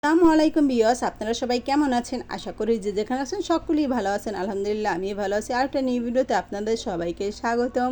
আসসালামু আলাইকুম ভিউয়ার্স, আপনারা সবাই কেমন আছেন? আশা করি যে যেখানে আছেন সকলেই ভালো আছেন। আলহামদুলিল্লাহ আমিও ভালো আছি। আর একটা নিউ ভিডিওতে আপনাদের সবাইকে স্বাগতম।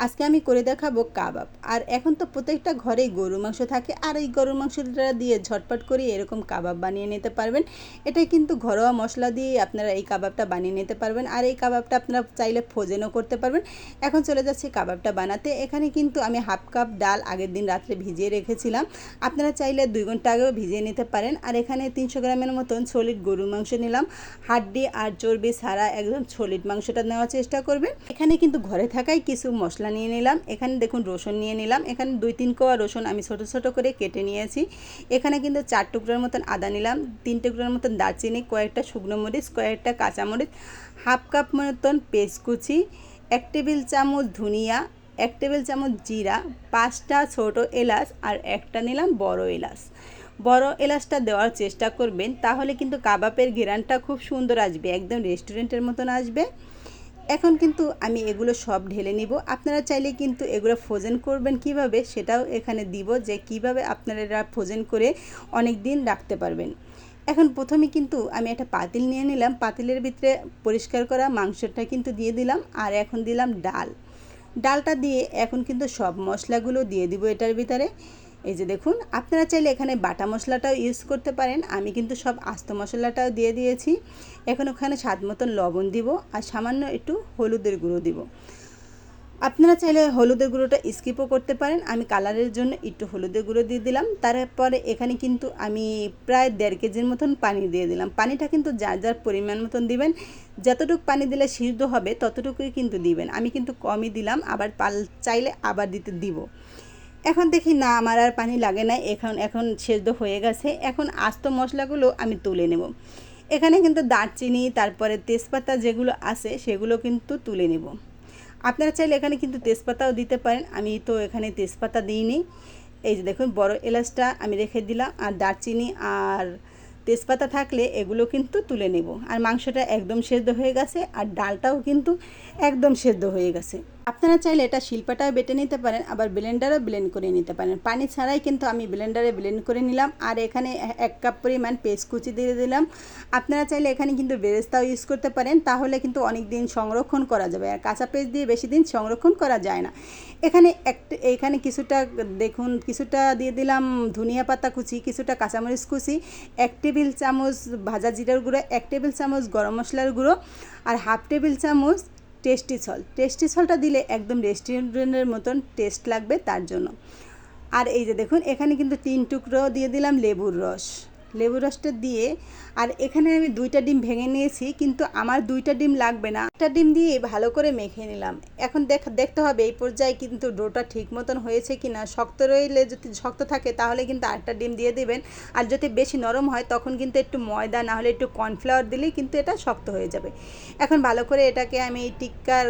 আজকে আমি করে দেখাবো কাবাব। আর এখন তো প্রত্যেকটা ঘরেই গরুর মাংস থাকে, আর এই গরুর মাংসটা দিয়ে ঝটপট করে এরকম কাবাব বানিয়ে নিতে পারবেন। এটাই কিন্তু ঘরোয়া মশলা দিয়ে আপনারা এই কাবাবটা বানিয়ে নিতে পারবেন। আর এই কাবাবটা আপনারা চাইলে ফ্রোজেনও করতে পারবেন। এখন চলে যাচ্ছি কাবাবটা বানাতে। এখানে কিন্তু আমি হাফ কাপ ডাল আগের দিন রাত্রে ভিজিয়ে রেখেছিলাম। আপনারা চাইলে 2 ঘন্টা আগেও ভিজিয়ে নিতে পারেন। আর এখানে 300 গ্রামের মতন সলিড গরুর মাংস নিলাম। হাড্ডি আর চর্বি ছাড়া একদম সলিড মাংসটা নেওয়ার চেষ্টা করবেন। এখানে কিন্তু ঘরে থাকাই কিছু মশলা নিয়ে নিলাম। এখানে দেখুন রসুন নিয়ে নিলাম। এখানে 2-3 কোয়া রসুন আমি ছোট ছোট করে কেটে নিয়েছি। এখানে কিন্তু 4 টুকরার মতন আদা নিলাম, 3 টুকরার মতন দারচিনি, কয়েকটা শুকনো মরিচ, কয়েকটা কাঁচামরিচ, হাফ কাপ মতন পেঁয়াজ কুচি, 1 টেবিল চামচ ধনিয়া, 1 টেবিল চামচ জিরা, 5টা ছোট এলাচ আর একটা নিলাম বড় এলাচ। বড় এলাচটা দেওয়ার চেষ্টা করবেন, তাহলে কিন্তু কাবাবের ঘ্রাণটা খুব সুন্দর আসবে, একদম রেস্টুরেন্টের মতন আসবে। এখন কিন্তু আমি এগুলো সব ঢেলে নিব। আপনারা চাইলে কিন্তু এগুলো ফ্রোজেন করবেন কিভাবে সেটাও এখানে দিব, যে কিভাবে আপনারা এটা ফ্রোজেন করে অনেক দিন রাখতে পারবেন। এখন প্রথমে কিন্তু আমি একটা পাতিল নিয়ে নিলাম। পাতিলের ভিতরে পরিষ্কার করা মাংসটা কিন্তু দিয়ে দিলাম। আর এখন দিলাম ডালটা দিয়ে এখন কিন্তু সব মশলাগুলো দিয়ে দিব এটার ভিতরে। এই যে দেখুন, আপনারা চাইলে এখানে বাটা মশলাটাও ইউজ করতে পারেন। আমি কিন্তু সব আস্ত মশলাটাও দিয়ে দিয়েছি। এখন ওখানে স্বাদ মতন লবণ দিব আর সামান্য একটু হলুদের গুঁড়ো দিব। আপনারা চাইলে হলুদের গুঁড়োটা স্কিপও করতে পারেন। আমি কালারের জন্য একটু হলুদের গুঁড়ো দিয়ে দিলাম। তারপরে এখানে কিন্তু আমি প্রায় 1.5 কেজির মতন পানি দিয়ে দিলাম। পানিটা কিন্তু যার যার পরিমাণ মতন দিবেন। যতটুকু পানি দিলে সিদ্ধ হবে ততটুকুই কিন্তু দিবেন। আমি কিন্তু কমই দিলাম, আবার চাইলে আবার দিব। এখন দেখি না আমার আর পানি লাগে না, এখন সেদ্ধ হয়ে গেছে। এখন আস্ত মশলাগুলো আমি তুলে নেব। এখানে কিন্তু দারচিনি, তারপরে তেজপাতা যেগুলো আছে সেগুলো কিন্তু তুলে নেব। আপনারা চাইলে এখানে কিন্তু তেজপাতাও দিতে পারেন। আমি তো এখানে তেজপাতা দিইনি। এই যে দেখুন, বড় এলাচটা আমি রেখে দিলাম, আর দারচিনি আর তেজপাতা থাকলে এগুলো কিন্তু তুলে নেব। আর মাংসটা একদম সেদ্ধ হয়ে গেছে, আর ডালটাও কিন্তু একদম সেদ্ধ হয়ে গেছে। আপনারা চাইলে এটা শিলপাটায় বেটে নিতে পারেন, আবার ব্লেন্ডারও ব্লেন্ড করে নিতে পারেন। পানি ছাড়াই কিন্তু আমি ব্লেন্ডারে ব্লেন্ড করে নিলাম। আর এখানে 1 কাপ পরিমাণ পেঁয়াজ কুচি দিয়ে দিলাম। আপনারা চাইলে এখানে কিন্তু বেরেস্তাও ইউজ করতে পারেন, তাহলে কিন্তু অনেক দিন সংরক্ষণ করা যাবে। আর কাঁচা পেঁয়াজ দিয়ে বেশি দিন সংরক্ষণ করা যায় না। এখানে কিছুটা দিয়ে দিলাম ধনিয়া পাতা কুচি, কিছুটা কাঁচামরিচ কুচি, 1 টেবিল চামচ ভাজা জিরার গুঁড়ো, 1 টেবিল চামচ গরম মশলার গুঁড়ো, আর হাফ টেবিল চামচ টেস্টি সলটা দিলে একদম রেস্টুরেন্টের মতন টেস্ট লাগবে তার জন্য। আর এই যে দেখুন, এখানে কিন্তু 3 টুকরো দিয়ে দিলাম লেবুর রসটা দিয়ে। আর এখানে আমি 2টা ডিম ভেঙে নিয়েছি, কিন্তু আমার 2টা ডিম লাগবে না, একটা ডিম দিয়ে ভালো করে মেখে নিলাম। এখন দেখতে হবে এই পর্যায়ে কিন্তু ডোটা ঠিক মতন হয়েছে কিনা। শক্ত রইলে, যদি শক্ত থাকে তাহলে কিন্তু আরেকটা ডিম দিয়ে দিবেন। আর যদি বেশি নরম হয় তখন কিন্তু একটু ময়দা না হলে একটু কর্নফ্লাওয়ার দিলেই কিন্তু এটা শক্ত হয়ে যাবে। এখন ভালো করে এটাকে আমি টিক্কার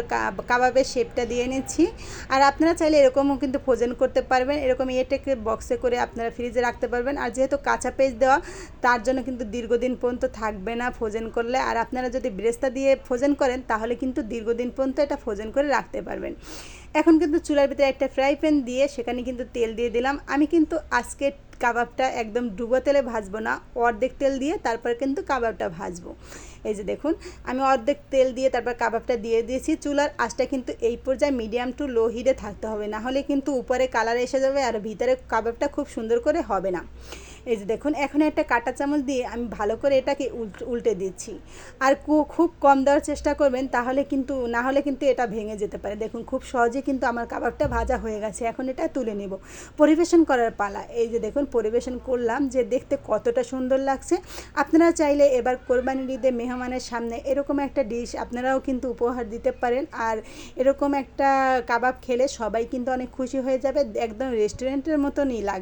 কাবাবের শেপটা দিয়ে নিচ্ছি। আর আপনারা চাইলে এরকমও কিন্তু ফ্রোজেন করতে পারবেন, এরকম এটাকে বক্সে করে আপনারা ফ্রিজে রাখতে পারবেন। আর যেহেতু কাঁচা পেঁয়াজ দেওয়া, তার জন্য কিন্তু দীর্ঘদিন পর্যন্ত থাকবে না ফ্রোজেন করলে। আর আপনারা যদি বেরেস্তা দিয়ে ফ্রোজেন করেন তাহলে কিন্তু দীর্ঘদিন পর্যন্ত এটা ফ্রোজেন করে রাখতে পারবেন। এখন কিন্তু চুলার ভিতরে একটা ফ্রাই প্যান দিয়ে সেখানে কিন্তু তেল দিয়ে দিলাম। আমি কিন্তু আজকে কাবাবটা একদম ডুবো তেলে ভাজবো না, অর্ধেক তেল দিয়ে তারপর কিন্তু কাবাবটা ভাজবো। এই যে দেখুন, আমি অর্ধেক তেল দিয়ে তারপর কাবাবটা দিয়ে দিয়েছি। চুলার আঁচটা কিন্তু এই পর্যায়ে মিডিয়াম টু লো হিটে থাকতে হবে, না হলে কিন্তু উপরে কালার এসে যাবে আর ভিতরে কাবাবটা খুব সুন্দর করে হবে না। এই যে দেখুন, এখন একটা কাঁটা চামচ দিয়ে আমি ভালো করে এটাকে উল্টে দিচ্ছি। আর খুব কম দেওয়ার চেষ্টা করবেন, না হলে কিন্তু এটা ভেঙে যেতে পারে। দেখুন, খুব সহজে কিন্তু আমার কাবাবটা ভাজা হয়ে গেছে। এখন এটা তুলে নেব, পরিবেশন করার পালা। এই যে দেখুন, পরিবেশন করলাম, যে দেখতে কতটা সুন্দর লাগছে। আপনারা চাইলে এবার কোরবানির ঈদে মেহমানের সামনে এরকম একটা ডিশ আপনারাও কিন্তু উপহার দিতে পারেন। আর এরকম একটা কাবাব খেলে সবাই কিন্তু অনেক খুশি হয়ে যাবে, একদম রেস্টুরেন্টের মতনই লাগবে।